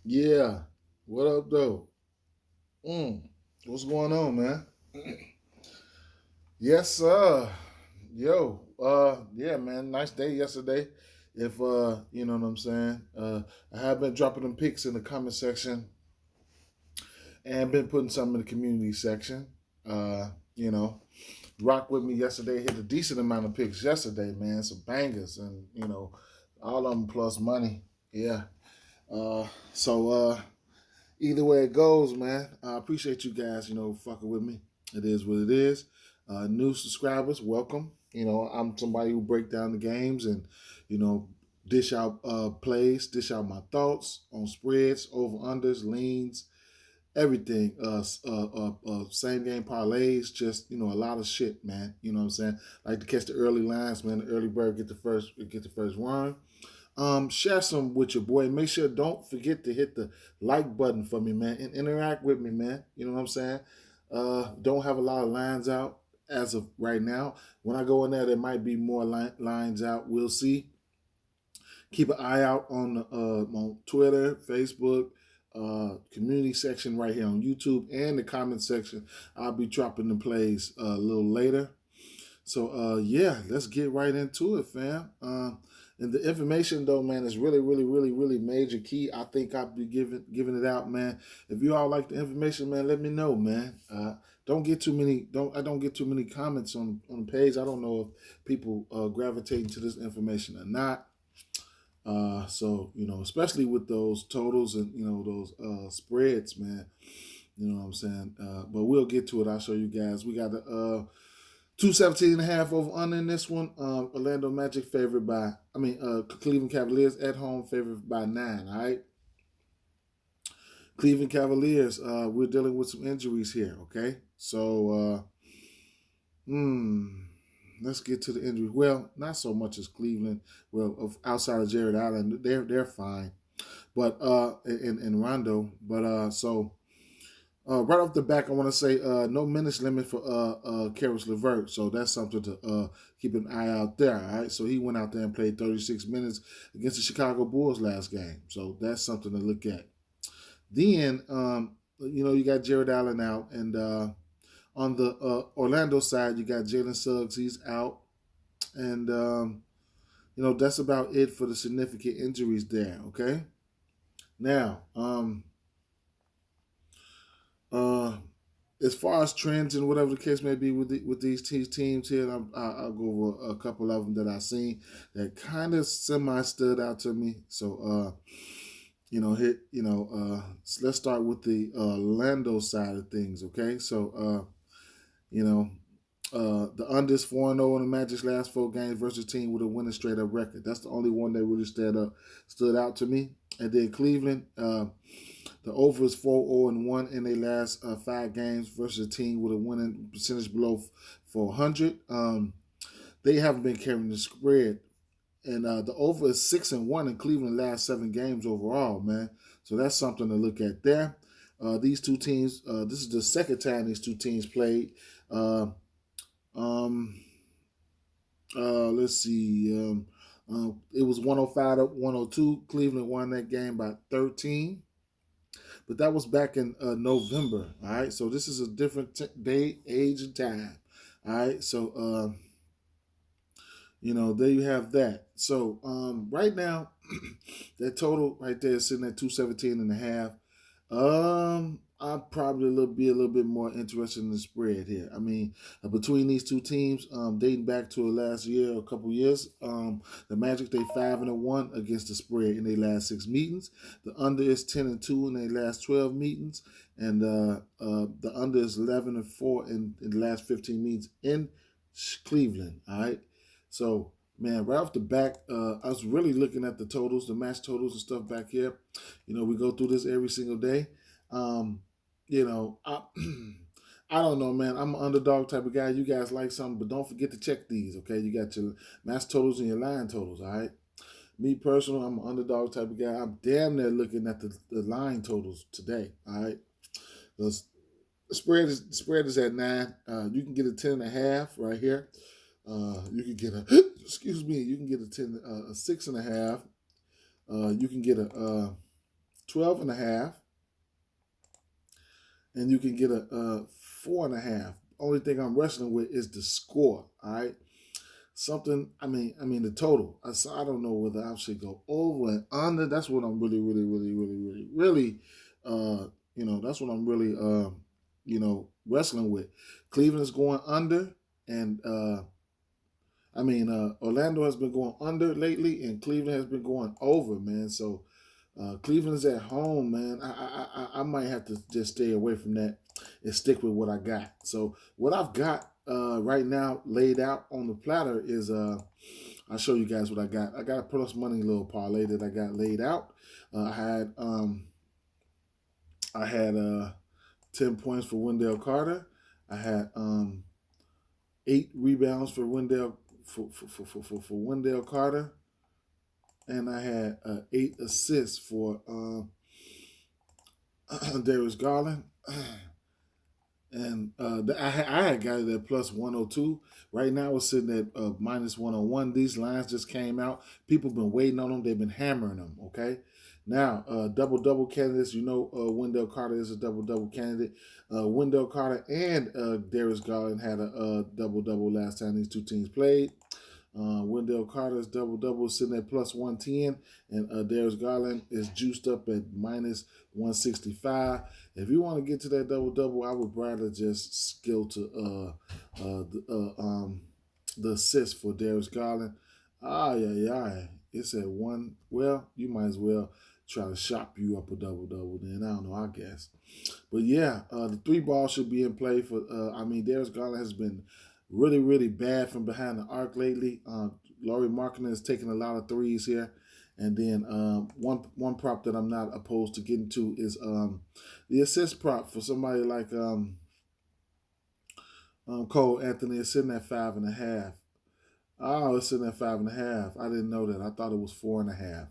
Yeah. What up, though? What's going on, man? Yes, sir. Yo. Yeah, man. Nice day yesterday. If you know what I'm saying. I have been dropping them pics in the comment section and been putting some in the community section. You know, rock with me yesterday. Hit a decent amount of picks yesterday, man. Some bangers and all of them plus money. Yeah. So either way it goes, man, I appreciate you guys, fucking with me. It is what it is. New subscribers, welcome. I'm somebody who break down the games and, you know, dish out plays, dish out my thoughts on spreads, over unders, leans, everything. Same game parlays, just a lot of shit, man. You know what I'm saying? Like to catch the early lines, man. The early bird get the first run. Share some with your boy. Make sure don't forget to hit the like button for me, man, and interact with me, man. You know what I'm saying? Don't have a lot of lines out as of right now. When I go in there might be more lines out. We'll see. Keep an eye out on Twitter, Facebook, community section right here on YouTube, and the comment section. I'll be dropping the plays a little later. So yeah, let's get right into it, fam. And the information though, man, is really, really, really, really major key. I think I'll be giving it out, man. If you all like the information, man, let me know, man. Don't get too many. I don't get too many comments on the page. I don't know if people gravitating to this information or not. So especially with those totals and those spreads, man. You know what I'm saying? But we'll get to it. I'll show you guys. We got the 217.5 over under in this one. Orlando Magic favored by, Cleveland Cavaliers at home favored by 9. All right. Cleveland Cavaliers, we're dealing with some injuries here. Okay. So, let's get to the injury. Well, not so much as Cleveland. Well, outside of Jared Allen, they're fine. But in Rondo, but right off the back, I want to say no minutes limit for Karis LeVert, so that's something to keep an eye out there. All right, so he went out there and played 36 minutes against the Chicago Bulls last game, so that's something to look at. Then you got Jared Allen out, and on the Orlando side, you got Jalen Suggs, he's out, and that's about it for the significant injuries there. Okay, now uh, as far as trends and whatever the case may be with these teams here, I'll go over a couple of them that I've seen that kind of semi stood out to me. So, let's start with the Orlando side of things. Okay, so the unders 4-0 in the Magic's last 4 games versus a team with a winning straight up record. That's the only one that really stood out to me. And then Cleveland. The over is 4-0-1 in their last 5 games versus a team with a winning percentage below 400. They haven't been carrying the spread, and the over is 6-1 in Cleveland last 7 games overall, man. So that's something to look at there. These two teams. This is the second time these two teams played. Um, let's see. It was 105 to 102. Cleveland won that game by 13. But that was back in November. All right, so this is a different day, age, and time. All right, so there you have that. So right now, that total right there is sitting at 217.5. I'll probably be a little bit more interested in the spread here. I mean, between these two teams, dating back to last year, a couple years, the Magic they 5-1 against the spread in their last 6 meetings. The under is 10-2 in their last 12 meetings, and the under is 11-4 in the last 15 meetings in Cleveland. All right, so. Man, right off the back, I was really looking at the totals, the match totals and stuff back here. We go through this every single day. Um, I, I don't know, man. I'm an underdog type of guy. You guys like something, but don't forget to check these, okay? You got your match totals and your line totals, all right? Me personally, I'm an underdog type of guy. I'm damn near looking at the line totals today, all right? The spread is at 9. You can get a 10.5 right here. You can get a excuse me. You can get a 6.5. You can get a 12.5, and you can get a 4.5. Only thing I'm wrestling with is the score. All right, something. I mean the total. I don't know whether I should go over and under. That's what I'm really. That's what I'm really wrestling with. Cleveland is going under, and Orlando has been going under lately, and Cleveland has been going over, man. So Cleveland's at home, man. I might have to just stay away from that and stick with what I got. So what I've got right now laid out on the platter is I'll show you guys what I got. I got a plus money little parlay that I got laid out. I had 10 points for Wendell Carter. I had 8 rebounds for Wendell Wendell Carter, and I had 8 assists for Darius Garland. And I had got it at plus 102. Right now it's sitting at minus 101. These lines just came out. People have been waiting on them. They've been hammering them, okay? Now, double-double candidates. Wendell Carter is a double-double candidate. Wendell Carter and Darius Garland had a double-double last time these two teams played. Wendell Carter's double-double is sitting at plus 110, and Darius Garland is juiced up at minus 165. If you want to get to that double-double, I would rather just go to the assist for Darius Garland. It's at 1. Well, you might as well try to shop you up a double-double then. I don't know, I guess. But yeah, the 3 ball should be in play for, Darius Garland has been really bad from behind the arc lately. Lauri Markkanen has taken a lot of threes here. And then one prop that I'm not opposed to getting to is the assist prop for somebody like Cole Anthony is sitting at 5.5. Oh, it's sitting at 5.5. I didn't know that. I thought it was 4.5.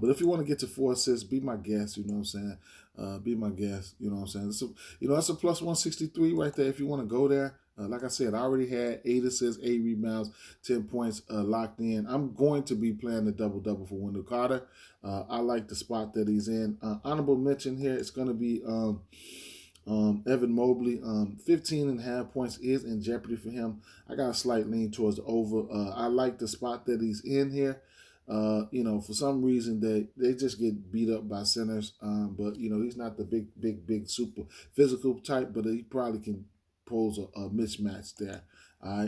But if you want to get to 4 assists, be my guest. You know what I'm saying? Be my guest. You know what I'm saying? So, that's a plus 163 right there. If you want to go there. Like I said, I already had 8 assists, 8 rebounds, 10 points locked in. I'm going to be playing the double-double for Wendell Carter. I like the spot that he's in. Honorable mention here, it's going to be Evan Mobley. 15.5 points is in jeopardy for him. I got a slight lean towards the over. I like the spot that he's in here. For some reason they just get beat up by centers. But he's not the big super physical type, but he probably can pose a mismatch there.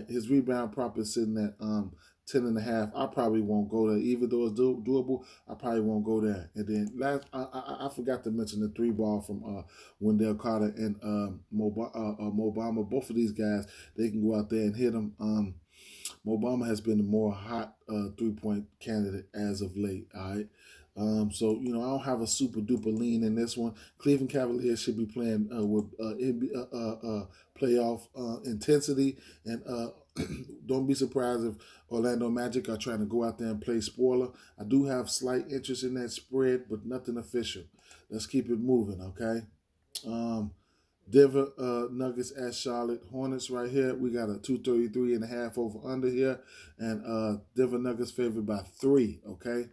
His rebound prop is sitting at 10.5. I probably won't go there, even though it's doable. I probably won't go there. And then I forgot to mention the 3 ball from Wendell Carter and Mobama. Both of these guys, they can go out there and hit them. Mobama has been the more hot 3-point candidate as of late. All right. So I don't have a super duper lean in this one. Cleveland Cavaliers should be playing with playoff intensity, and don't be surprised if Orlando Magic are trying to go out there and play spoiler. I do have slight interest in that spread, but nothing official. Let's keep it moving, okay? Denver Nuggets at Charlotte Hornets right here. We got a 233.5 over under here, and Denver Nuggets favored by 3, okay?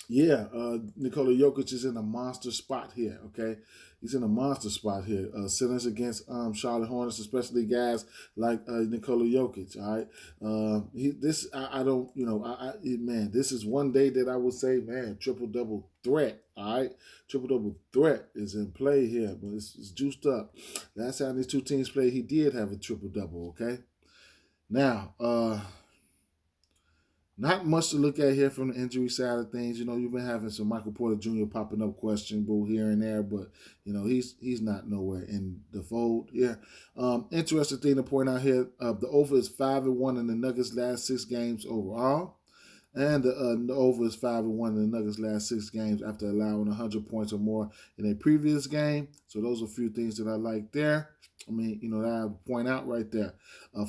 Nikola Jokic is in a monster spot here, okay? He's in a monster spot here. Sinners against Charlotte Hornets, especially guys like Nikola Jokic, all right? This is one day that I would say, man, triple-double threat, all right? Triple-double threat is in play here, but it's juiced up. Last time these two teams played, he did have a triple-double, okay? Now, not much to look at here from the injury side of things. You've been having some Michael Porter Jr. popping up questionable here and there, but he's not nowhere in the fold. Yeah. Interesting thing to point out here: the over is 5-1 in the Nuggets' last 6 games overall, and the over is 5-1 in the Nuggets' last 6 games after allowing 100 points or more in a previous game. So those are a few things that I like there. That I would point out right there.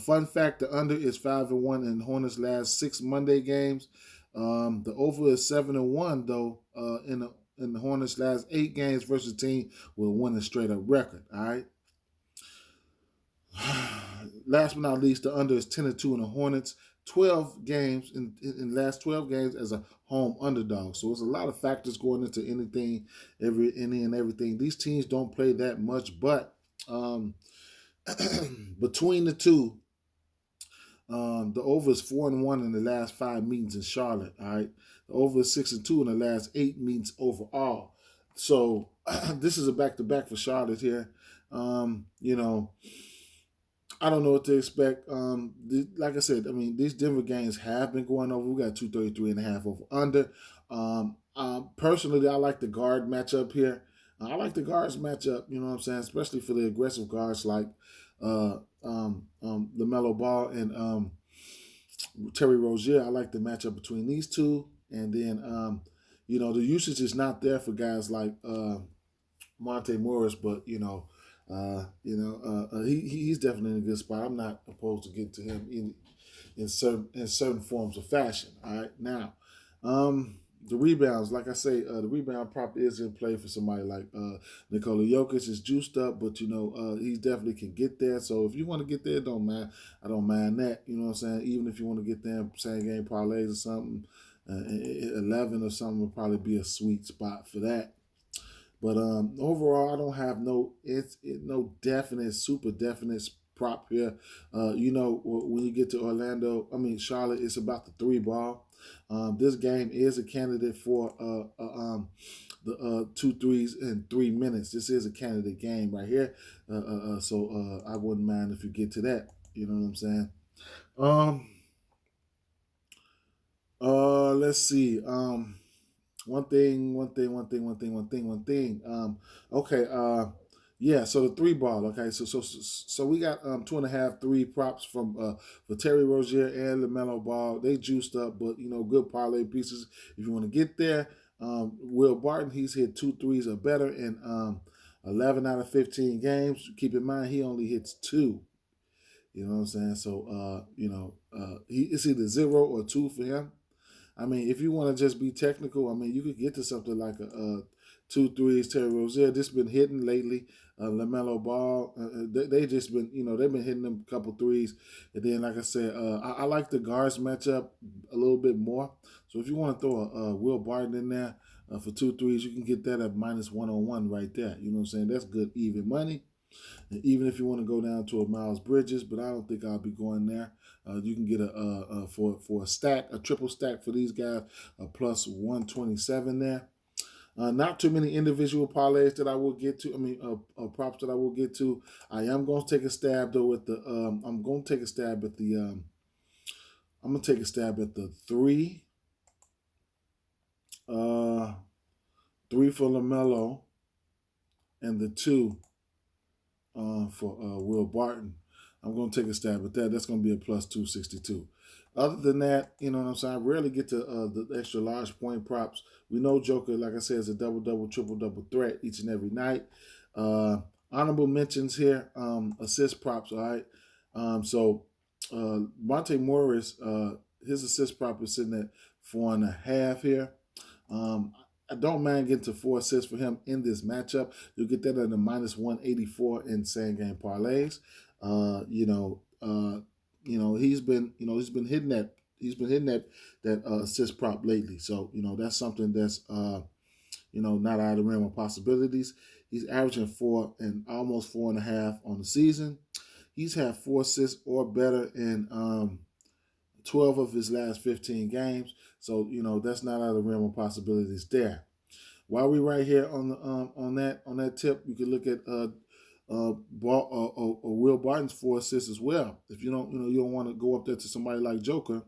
Fun fact, the under is 5-1 in Hornets' last 6 Monday games. The over is 7-1, though, in the Hornets' last 8 games versus a team with a winning straight-up record, all right? Last but not least, the under is 10-2 in the Hornets' 12 games in the last 12 games as a home underdog. So it's a lot of factors going into any and everything. These teams don't play that much, but between the two, the over is 4-1 in the last 5 meetings in Charlotte. All right, the over is 6-2 in the last 8 meetings overall. So this is a back-to-back for Charlotte here. I don't know what to expect. Like I said, I mean, these Denver games have been going over. We got 233.5 over under. Personally, I like the guard matchup here. I like the guards matchup, you know what I'm saying, especially for the aggressive guards like LaMelo Ball and Terry Rozier. I like the matchup between these two. And then, the usage is not there for guys like Monte Morris, but, he's definitely in a good spot. I'm not opposed to get to him in certain forms of fashion. All right, now, the rebounds, like I say, the rebound prop is in play for somebody like Nikola Jokic. Is juiced up, but he definitely can get there. So if you want to get there, I don't mind that. You know what I'm saying? Even if you want to get there, same game parlays or something, 11 or something would probably be a sweet spot for that. But overall, I don't have no super definite prop here. When you get to Charlotte, it's about the 3 ball. This game is a candidate for the 2 threes in 3 minutes. This is a candidate game right here. So I wouldn't mind if you get to that. You know what I'm saying? Let's see. One thing. Okay. Yeah. So the 3 ball. Okay. So we got 2.5 3 props from for Terry Rozier and LaMelo Ball. They juiced up, but good parlay pieces if you want to get there. Will Barton, he's hit 2 threes or better in 11 out of 15 games. Keep in mind he only hits 2. You know what I'm saying? So it's either 0 or 2 for him. I mean, if you want to just be technical, I mean, you could get to something like a 2 threes. Terry Rozier, this been hitting lately. LaMelo Ball, they just been, they've been hitting them a couple threes. And then, like I said, I like the guards matchup a little bit more. So if you want to throw a Will Barton in there for 2 threes, you can get that at -101 right there. You know what I'm saying? That's good even money. And even if you want to go down to a Miles Bridges, but I don't think I'll be going there. You can get for a stack, a triple stack for these guys, a +127 there. Not too many individual parlays that I will get to. I mean, props that I will get to. I am going to take a stab though with the. I'm going to take a stab at the. I'm going to take a stab at the 3. 3 for LaMelo, and the 2 for Will Barton. I'm going to take a stab at that. That's going to be a +262. Other than that, you know what I'm saying, I rarely get to the extra large point props. We know Joker, like I said, is a double-double, triple-double threat each and every night. Honorable mentions here, assist props, all right? Monte Morris, his assist prop is sitting at 4.5 here. I don't mind getting to 4 assists for him in this matchup. You'll get that at a -184 in same game parlays. He's been hitting that assist prop lately. So that's something that's not out of the realm of possibilities. He's averaging 4 and almost 4.5 on the season. He's had 4 assists or better in 12 of his last 15 games. So, that's not out of the realm of possibilities there. While we're right here on that tip, you can look at Will Barton's 4 assists as well. If you don't want to go up there to somebody like Joker,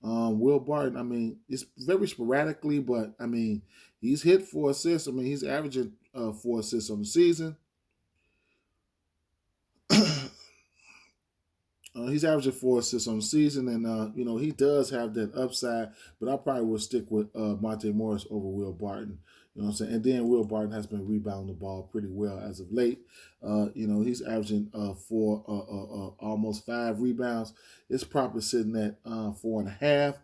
Will Barton, I mean, it's very sporadically, but I mean, he's hit 4 assists. I mean, he's averaging 4 assists on the season. He's averaging 4 assists on the season, and he does have that upside. But I probably would stick with Monte Morris over Will Barton. You know what I'm saying? And then Will Barton has been rebounding the ball pretty well as of late. He's averaging almost 5 rebounds. His prop is sitting at 4.5.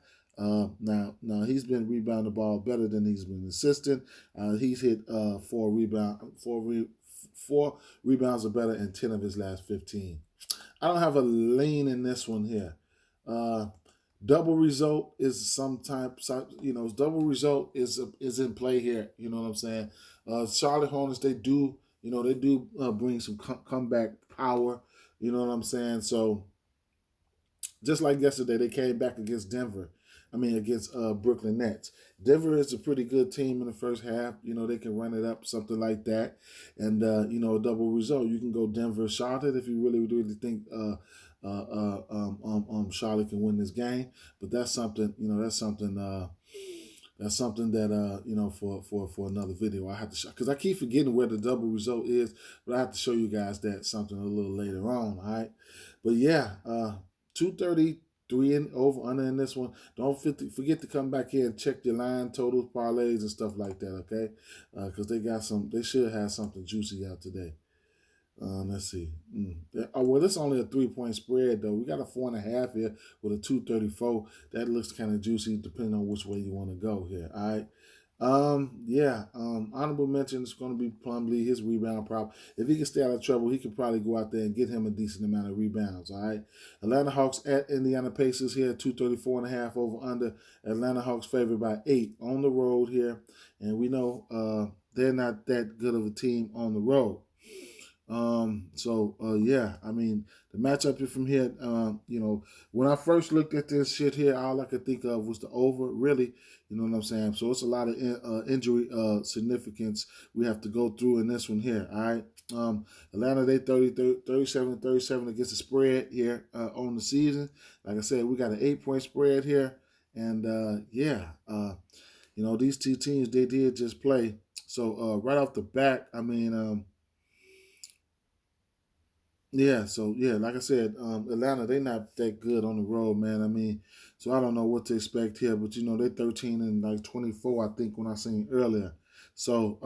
Now he's been rebounding the ball better than he's been assisting. He's hit 4 rebounds or better in 10 of his last 15. I don't have a lean in this one here. Double result is sometimes, double result is in play here. You know what I'm saying? Charlotte Hornets, they do bring some comeback power. You know what I'm saying? So just like yesterday, they came back against Denver. I mean, against Brooklyn Nets. Denver is a pretty good team in the first half. They can run it up, something like that. And, a double result. You can go Denver, Charlotte if you really, really think Charlotte can win this game. But that's something that for another video I have to show, because I keep forgetting where the double result is, but I have to show you guys that something a little later on. All right, but yeah, 233 and over under in this one. Don't forget to come back here and check your line totals, parlays, and stuff like that. Okay, because they should have something juicy out today. Let's see. Well, it's only a 3-point spread though. We got a 4.5 here with a 234. That looks kind of juicy, depending on which way you want to go here. All right. Yeah. Honorable mention is going to be Plumlee, his rebound prop. If he can stay out of trouble, he could probably go out there and get him a decent amount of rebounds. All right. Atlanta Hawks at Indiana Pacers here, 234.5 over under. Atlanta Hawks favored by 8 on the road here, and we know they're not that good of a team on the road. Yeah, I mean, the matchup from here, when I first looked at this shit here, all I could think of was the over, really, you know what I'm saying? So it's a lot of injury significance we have to go through in this one here, all right? Atlanta, they 37 against the spread here on the season. Like I said, we got an 8-point spread here, and these two teams, they did just play. So right off the bat, I mean, like I said, Atlanta, they not that good on the road, man. I mean, so I don't know what to expect here, but they 13 and like 24, I think, when I seen earlier. So,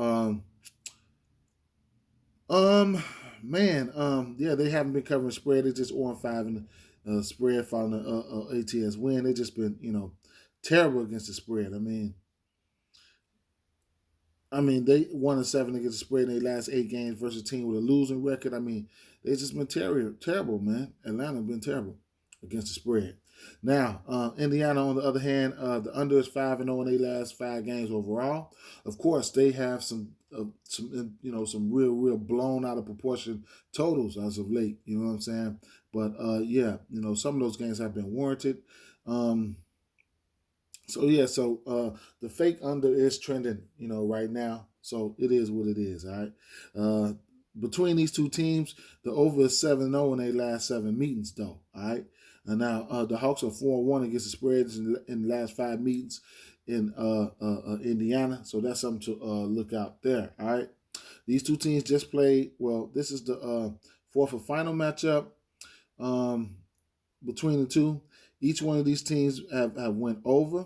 yeah, they haven't been covering spread. They just 0-5 in the spread following the ATS win. They just been, terrible against the spread. I mean, they 1-7 against the spread in their last 8 games versus a team with a losing record. I mean, they just been terrible, man. Atlanta been terrible against the spread. Now, Indiana, on the other hand, the under is 5-0 in their last 5 games overall. Of course, they have some real blown out of proportion totals as of late. You know what I'm saying? But some of those games have been warranted. The fake under is trending, right now. So it is what it is, all right? Between these two teams, the over is 7-0 in their last 7 meetings, though, all right? And now the Hawks are 4-1 against the spreads in the last 5 meetings in Indiana. So that's something to look out there, all right? These two teams just played. Well, this is the fourth and final matchup between the two. Each one of these teams have went over.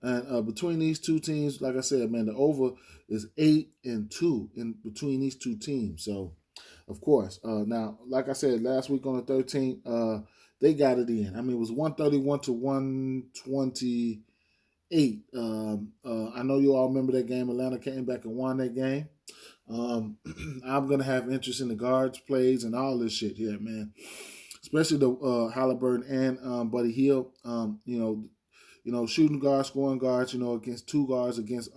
And between these two teams, like I said, man, the over is 8-2 in between these two teams. So, of course, now, like I said, last week on the 13th, they got it in. I mean, it was 131 to 128. I know you all remember that game. Atlanta came back and won that game. I'm gonna have interest in the guards plays and all this shit here, man. Especially the Halliburton and Buddy Hield. Shooting guards, scoring guards, against 2 guards against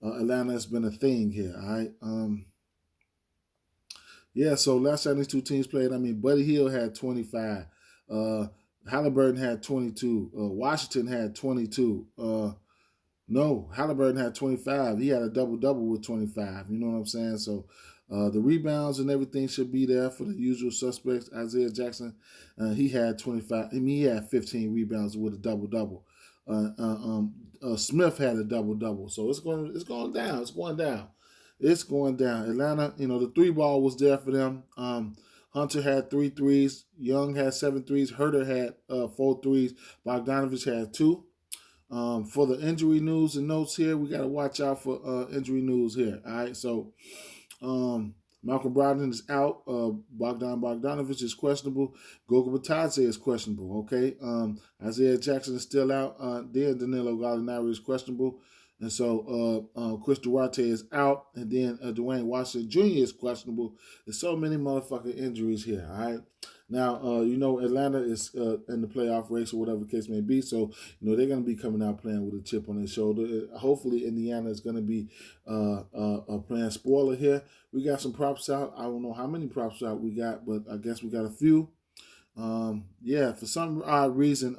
Atlanta has been a thing here, all right? So last time these two teams played, I mean, Buddy Hield had 25. Halliburton had 22. Washington had 22. No, Halliburton had 25. He had a double-double with 25. You know what I'm saying? So the rebounds and everything should be there for the usual suspects. Isaiah Jackson, he had 25. I mean, he had 15 rebounds with a double-double. Smith had a double-double. So it's going down. It's going down. It's going down. Atlanta, the 3-ball was there for them. Hunter had 3 threes. Young had 7 threes. Herter had 4 threes. Bogdanovich had 2. For the injury news and notes here, we got to watch out for injury news here. All right, so Malcolm Brogdon is out. Bogdanovich is questionable. Goga Bitadze is questionable. Okay, Isaiah Jackson is still out. Then Danilo Gallinari is questionable, and so Chris Duarte is out, and then Dwayne Washington Jr. is questionable. There's so many motherfucking injuries here. All right. Now, Atlanta is in the playoff race or whatever the case may be. So, they're going to be coming out playing with a chip on their shoulder. Hopefully, Indiana is going to be playing spoiler here. We got some props out. I don't know how many props out we got, but I guess we got a few. For some odd reason,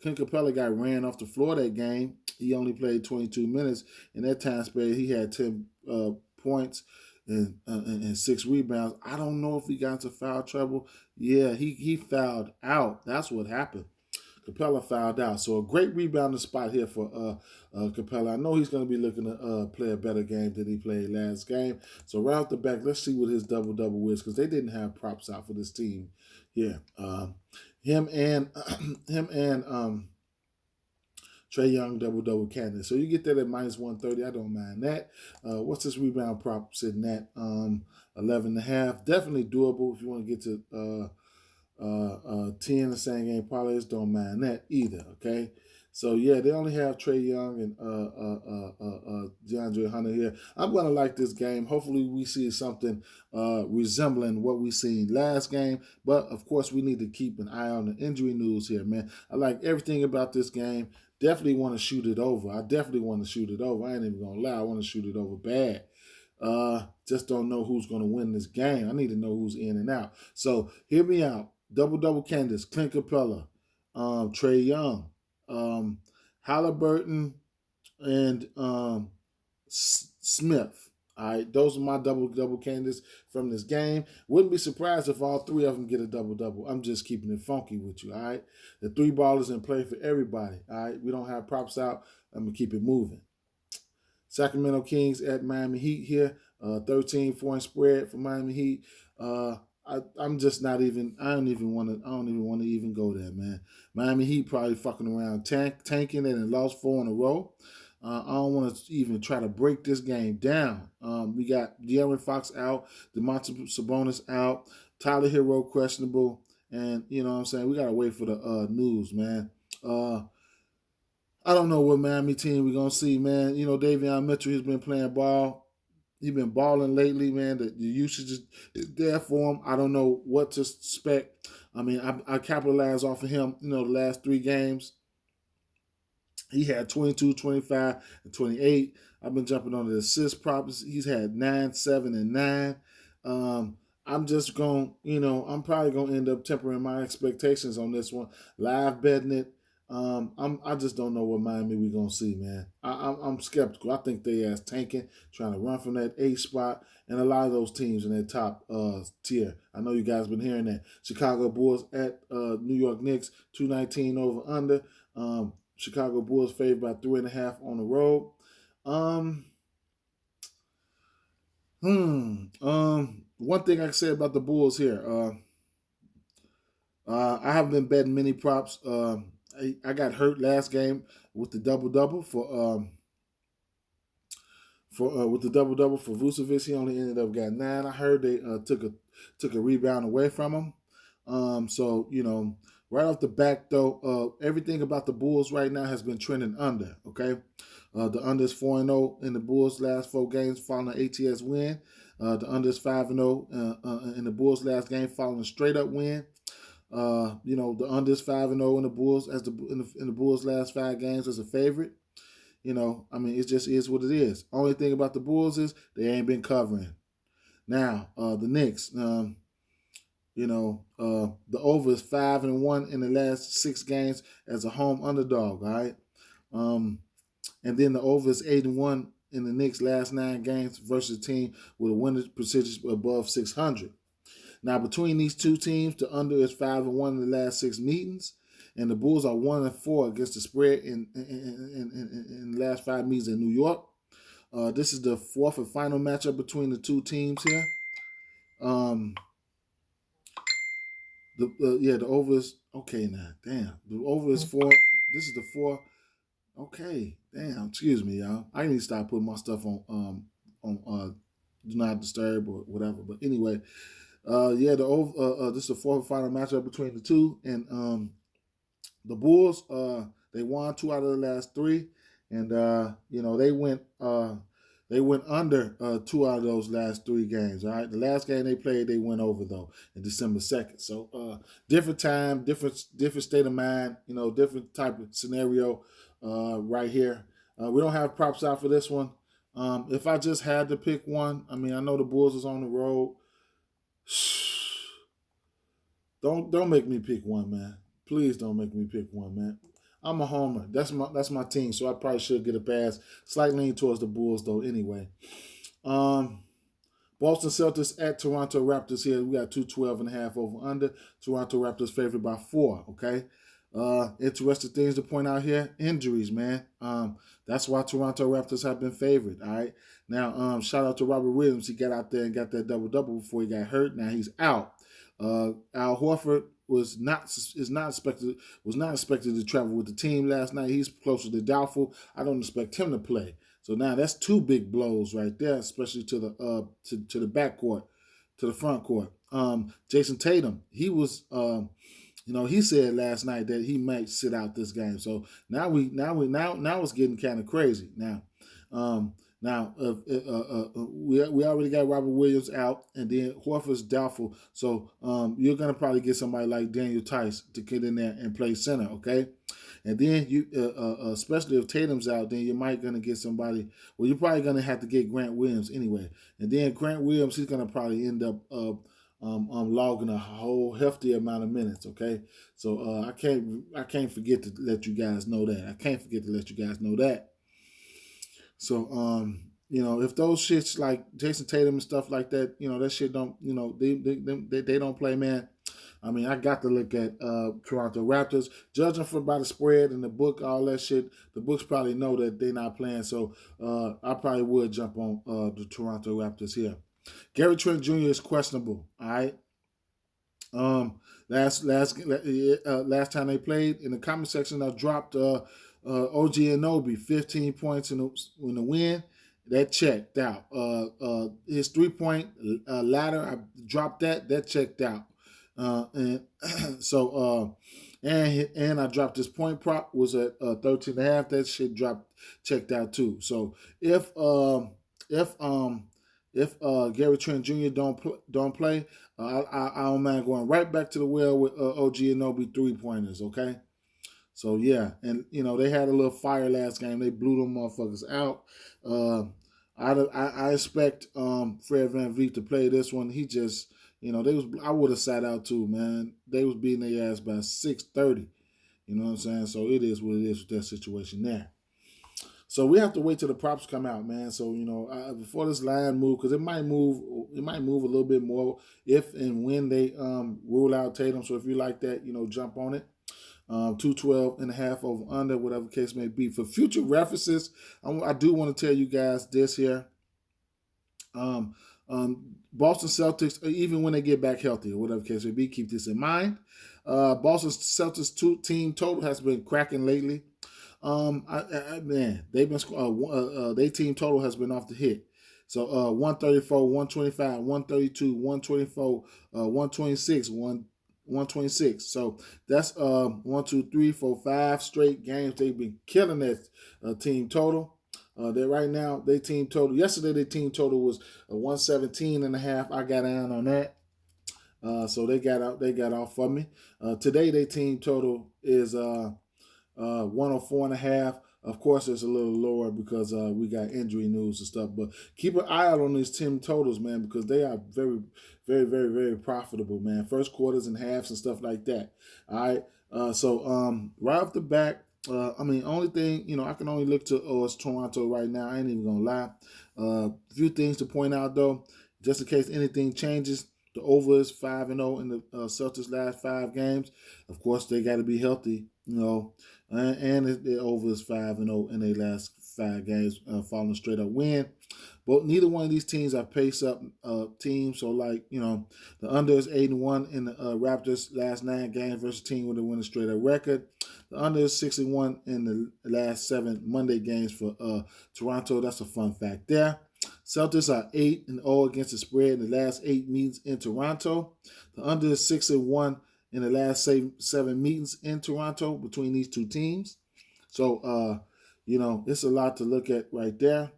Clint Capella got ran off the floor that game. He only played 22 minutes. In that time span, he had 10 points and 6 rebounds. I don't know if he got into foul trouble. Yeah, he fouled out. That's what happened. Capella fouled out. So a great rebounding spot here for Capella. I know he's going to be looking to play a better game than he played last game. So right off the back, let's see what his double-double is, because they didn't have props out for this team. Yeah, him and Trae Young double candidate. So you get that at -130. I don't mind that. What's this rebound prop sitting at? 11.5. Definitely doable if you want to get to 10 the same game parlays. Don't mind that either. Okay. So yeah, they only have Trae Young and DeAndre Hunter here. I'm gonna like this game. Hopefully, we see something resembling what we seen last game. But of course, we need to keep an eye on the injury news here, man. I like everything about this game. Definitely want to shoot it over. I definitely want to shoot it over. I ain't even gonna lie. I want to shoot it over bad. Just don't know who's gonna win this game. I need to know who's in and out. So hear me out. Double candidates: Clint Capella, Trae Young, Halliburton, and Smith. All right, those are my double candidates from this game. Wouldn't be surprised if all three of them get a double. I'm just keeping it funky with you. All right, the three ballers in play for everybody. All right, we don't have props out. I'm gonna keep it moving. Sacramento Kings at Miami Heat here. 13-point spread for Miami Heat. I'm just not even. I don't even want to even go there, man. Miami Heat probably fucking around tanking it and lost 4 in a row. I don't want to even try to break this game down. We got De'Aaron Fox out, DeMontis Sabonis out, Tyler Hero questionable, and you know what I'm saying. We gotta wait for the news, man. I don't know what Miami team we're gonna see, man. Davion Mitchell has been playing ball. He's been balling lately, man. The usage is there for him. I don't know what to expect. I mean, I capitalized off of him, the last 3 games. He had 22, 25, and 28. I've been jumping on the assist props. He's had 9, 7, and 9. I'm just going, I'm probably going to end up tempering my expectations on this one. Live betting it. I just don't know what Miami we're going to see, man. I'm skeptical. I think they ass tanking, trying to run from that 8 spot, and a lot of those teams in that top tier. I know you guys been hearing that. Chicago Bulls at New York Knicks, 219 over under. Chicago Bulls favored by 3.5 on the road. One thing I can say about the Bulls here. I haven't been betting many props. I got hurt last game with the double for Vucevic. He only ended up got 9. I heard they took a rebound away from him. So right off the back though, everything about the Bulls right now has been trending under. Okay, the under is 4-0 in the Bulls' last 4 games following an ATS win. The under is 5-0 in the Bulls' last game following a straight up win. The under is 5-0 in the Bulls in the Bulls' last 5 games as a favorite. It just is what it is. Only thing about the Bulls is they ain't been covering. Now, the Knicks, the over is 5-1 in the last 6 games as a home underdog. All right, and then the over is 8-1 in the Knicks' last 9 games versus a team with a winning percentage above 600. Now, between these two teams, the under is 5-1 in the last 6 meetings, and the Bulls are 1-4 against the spread in the last 5 meetings in New York. This is the 4th and final matchup between the two teams here. The over is okay now. Damn, the over is 4. This is the 4. Okay, damn. Excuse me, y'all. I need to stop putting my stuff on do not disturb or whatever. But anyway. The over. This is the 4th and final matchup between the two, and the Bulls. They won 2 out of the last 3, and they went They went under 2 out of those last 3 games. All right, the last game they played, they went over though in December 2nd. So different time, different state of mind. Different type of scenario right here. We don't have props out for this one. If I just had to pick one, I mean, I know the Bulls is on the road. Don't make me pick one, man. Please don't make me pick one, man. I'm a homer. That's my team, so I probably should get a pass. Slight lean towards the Bulls though. Anyway, Boston Celtics at Toronto Raptors here. We got 212.5 over under. Toronto Raptors favored by 4. Okay. Interesting things to point out here. Injuries, man. That's why Toronto Raptors have been favored. All right. Now, shout out to Robert Williams. He got out there and got that double before he got hurt. Now he's out. Al Horford was not expected to travel with the team last night. He's closer to doubtful. I don't expect him to play. So now that's 2 big blows right there, especially to the to the backcourt, to the front court. Jason Tatum, he was he said last night that he might sit out this game. So now it's getting kind of crazy. We already got Robert Williams out, and then Horford's doubtful. So you're gonna probably get somebody like Daniel Tyus to get in there and play center, okay? And then you, especially if Tatum's out, then you might gonna get somebody. Well, you're probably gonna have to get Grant Williams anyway. And then Grant Williams, he's gonna probably end up logging a whole hefty amount of minutes. Okay, so I can't forget to let you guys know that. I can't forget to let you guys know that. So if those shits like Jason Tatum and stuff like that, that shit don't, they don't play, man. I mean, I got to look at Toronto Raptors. Judging by the spread and the book, all that shit, the books probably know that they're not playing. So I probably would jump on the Toronto Raptors here. Gary Trent Jr. is questionable. All right. Last time they played, in the comment section, I dropped OG Anunoby 15 points in the win. That checked out. His 3-point ladder, I dropped that. That checked out. And I dropped his point prop, was at 13.5. That shit checked out too. So if Gary Trent Jr. don't play, I don't mind going right back to the well with OG Anunoby 3-pointers. Okay. So yeah, and they had a little fire last game. They blew them motherfuckers out. I expect Fred VanVleet to play this one. He just I would have sat out too, man. They was beating their ass by 6:30. You know what I'm saying? So it is what it is with that situation there. So we have to wait till the props come out, man. So before this line move, because it might move a little bit more if and when they rule out Tatum. So if you like that, jump on it. 212.5 over under, whatever case may be. For future references, I do want to tell you guys this here. Boston Celtics, even when they get back healthy, or whatever case may be, keep this in mind. Boston Celtics team total has been cracking lately. They've been their team total has been off the hit. So 134, 125, 132, 124, 126, 126. So that's 1, 2, 3, 4, 5 straight games they've been killing that team total. Right now, their team total. Yesterday, their team total was 117.5. I got down on that. So they got off for me. Today, their team total is 104.5. Of course, it's a little lower because we got injury news and stuff. But keep an eye out on these team totals, man, because they are very, very, very, very profitable, man. First quarters and halves and stuff like that. All right. So right off the bat, only thing, I can only look to is Toronto right now. I ain't even going to lie. A few things to point out, though, just in case anything changes. The over is 5-0 in the Celtics' last 5 games. Of course, they got to be healthy, and the over is 5-0 in their last 5 games, following a straight-up win. But neither one of these teams are pace-up teams. So, the under is 8-1 in the Raptors' last 9 games versus a team with a winning straight-up record. The under is 6-1 in the last 7 Monday games for Toronto. That's a fun fact there. Celtics are 8-0 against the spread in the last 8 meetings in Toronto. The under is 6-1 in the last 7 meetings in Toronto between these two teams. So, it's a lot to look at right there.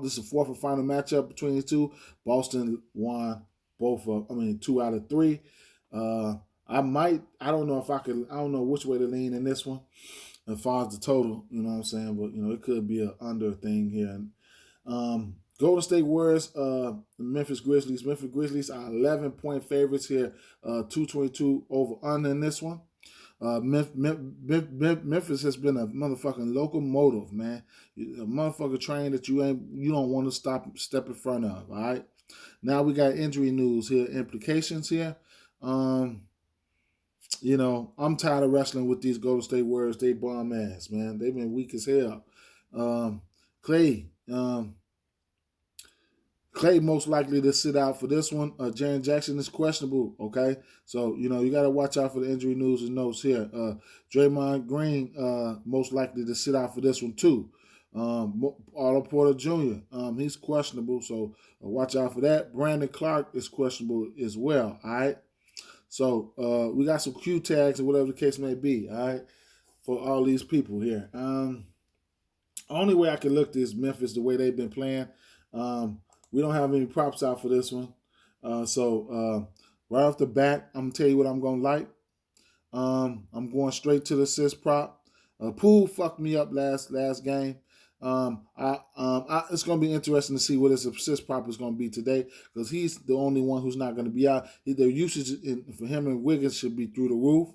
This is the fourth and final matchup between the two. Boston won two out of three. I don't know if I could, I don't know which way to lean in this one as far as the total, you know what I'm saying? But, it could be an under thing here. Golden State Warriors, the Memphis Grizzlies. Memphis Grizzlies are 11-point favorites here, 222 over under in this one. Memphis has been a motherfucking locomotive, man. A motherfucking train that you don't want to step in front of. All right. Now we got injury news here, implications here. I'm tired of wrestling with these Golden State Warriors. They bomb ass, man. They've been weak as hell. Clay most likely to sit out for this one. Jaren Jackson is questionable, okay? So, you got to watch out for the injury news and notes here. Draymond Green most likely to sit out for this one, too. Otto Porter Jr., he's questionable, so watch out for that. Brandon Clark is questionable as well, all right? So, we got some Q tags or whatever the case may be, all right, for all these people here. Only way I can look this Memphis the way they've been playing. We don't have any props out for this one. So right off the bat, I'm going to tell you what I'm going to like. I'm going straight to the assist prop. Poole fucked me up last game. It's going to be interesting to see what his assist prop is going to be today because he's the only one who's not going to be out. Their usage for him and Wiggins should be through the roof.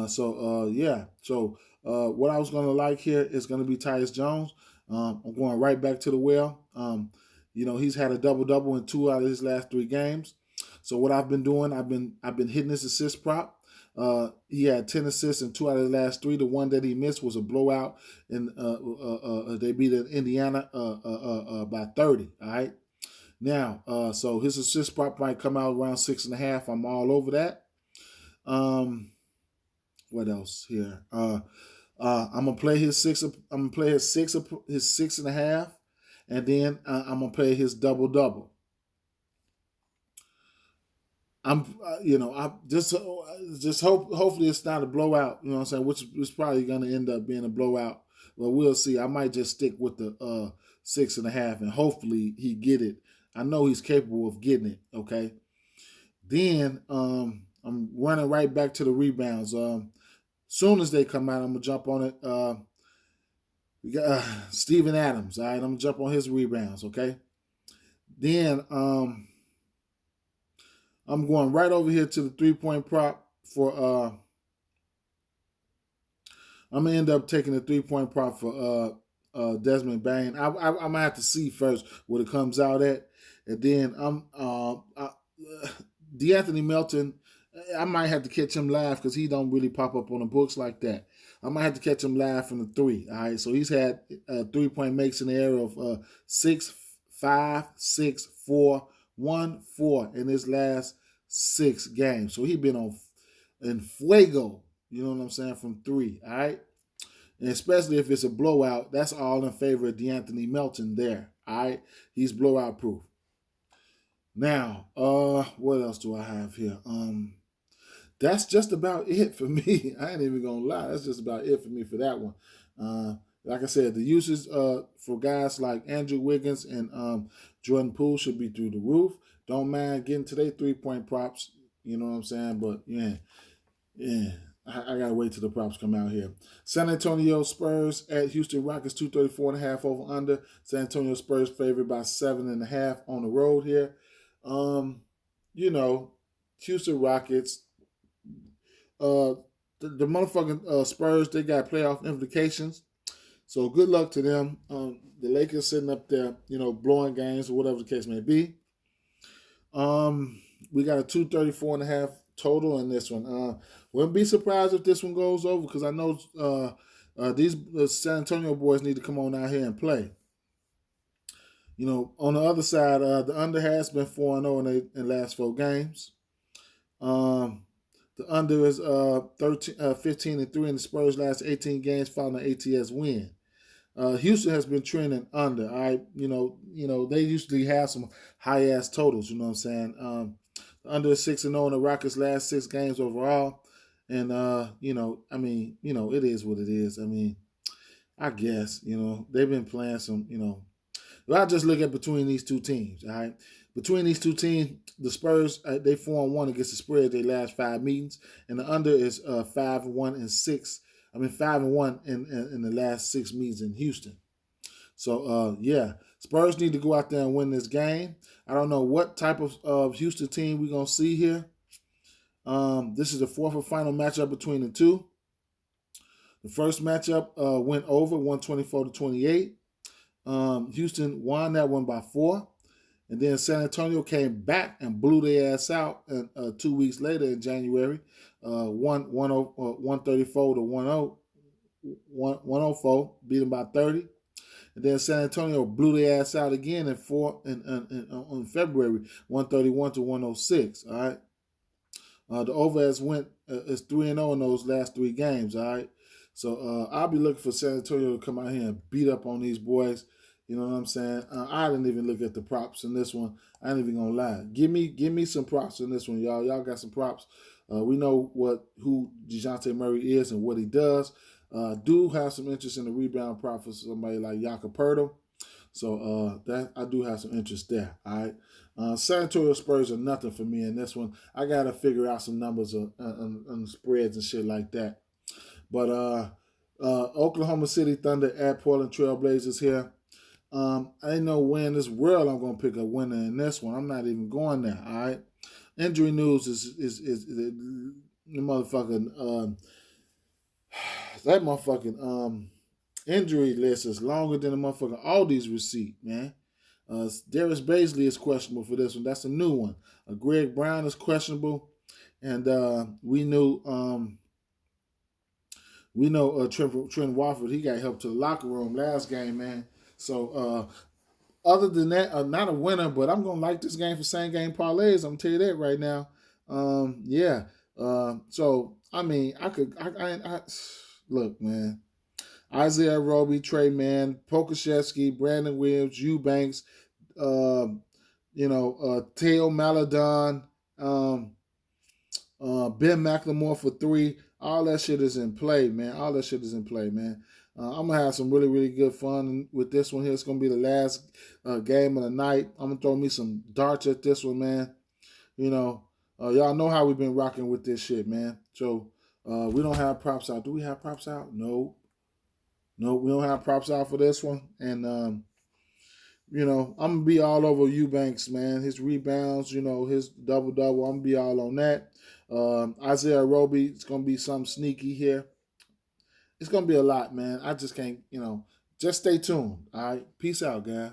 So what I was going to like here is going to be Tyus Jones. I'm going right back to the well. He's had a double-double in 2 out of his last 3 games. So what I've been doing, I've been hitting his assist prop. He had 10 assists in 2 out of the last 3. The one that he missed was a blowout, and they beat Indiana by 30. All right. Now, so his assist prop might come out around 6.5. I'm all over that. What else here? I'm gonna play his 6. I'm gonna play his 6.5. And then I'm gonna play his double-double. Hopefully it's not a blowout. You know what I'm saying? Which is probably gonna end up being a blowout. But we'll see. I might just stick with the 6.5, and hopefully he get it. I know he's capable of getting it. Okay. Then I'm running right back to the rebounds. Soon as they come out, I'm gonna jump on it. We got Steven Adams. All right, I'm going to jump on his rebounds, okay? Then I'm going right over here to the 3-point prop for I'm going to end up taking the 3-point prop for Desmond Bain. I might have to see first what it comes out at. And then DeAnthony Melton, I might have to catch him live because he don't really pop up on the books like that. I might have to catch him live from the 3. All right, so he's had 3-point makes in the area of 6, 5, 6, 4, 1, 4 in his last 6 games. So he's been in fuego, you know what I'm saying, from 3. All right, and especially if it's a blowout, that's all in favor of DeAnthony Melton there. All right, he's blowout proof. Now, what else do I have here? That's just about it for me. I ain't even gonna lie. That's just about it for me for that one. Like I said, the uses for guys like Andrew Wiggins and Jordan Poole should be through the roof. Don't mind getting to their 3-point props. You know what I'm saying? But yeah. I gotta wait till the props come out here. San Antonio Spurs at Houston Rockets, 234.5 over under. San Antonio Spurs favored by 7.5 on the road here. Houston Rockets. The motherfucking Spurs, they got playoff implications. So good luck to them. The Lakers sitting up there, blowing games or whatever the case may be. We got a 234.5 total in this one. Wouldn't be surprised if this one goes over because I know these San Antonio boys need to come on out here and play. On the other side, the under has been 4-0 in the last 4 games. The under is 15-3 in the Spurs' last 18 games following an ATS win. Houston has been trending under. They usually have some high ass totals. You know what I'm saying? Under 6-0 in the Rockets' last 6 games overall, and it is what it is. I guess they've been playing some. If I just look at between these two teams, all right? Between these two teams, the Spurs, they 4-1 against the spread their last 5 meetings, and the under is 5-1 and 6. 5-1 in the last 6 meetings in Houston. So, yeah, Spurs need to go out there and win this game. I don't know what type of Houston team we're going to see here. This is the fourth and final matchup between the two. The first matchup went over 124-28. Houston won that one by 4. And then San Antonio came back and blew their ass out 2 weeks later in January, 134 to 104, beat them by 30. And then San Antonio blew their ass out again in February, 131 to 106. All right. The over is 3-0 in those last 3 games. All right. So I'll be looking for San Antonio to come out here and beat up on these boys. You know what I'm saying? I didn't even look at the props in this one. I ain't even gonna lie. Give me some props in this one, y'all. Y'all got some props. We know who DeJounte Murray is and what he does. Do have some interest in the rebound prop for somebody like Jakob. So that I do have some interest there. All right. San Antonio Spurs are nothing for me in this one. I gotta figure out some numbers on spreads and shit like that. But Oklahoma City Thunder at Portland Trailblazers here. I didn't know when in this world I'm going to pick a winner in this one. I'm not even going there, all right? Injury news is the motherfucking, that motherfucking injury list is longer than the motherfucking Aldi's receipt, man. Darius Baisley is questionable for this one. That's a new one. Greg Brown is questionable. And we know Trent Watford, he got help to the locker room last game, man. So, other than that, not a winner, but I'm going to like this game for same game parlays. I'm going to tell you that right now. Yeah. So, I mean, I look, man. Isaiah Roby, Trey Mann, Pokashevsky, Brandon Williams, Eubanks, Teo Maladon, Ben McLemore for 3. All that shit is in play, man. I'm going to have some really, really good fun with this one here. It's going to be the last game of the night. I'm going to throw me some darts at this one, man. Y'all know how we've been rocking with this shit, man. So, we don't have props out. Do we have props out? No, we don't have props out for this one. And, I'm going to be all over Eubanks, man. His rebounds, his double-double. I'm going to be all on that. Isaiah Roby, it's going to be something sneaky here. It's going to be a lot, man. I just can't, just stay tuned. All right. Peace out, guys.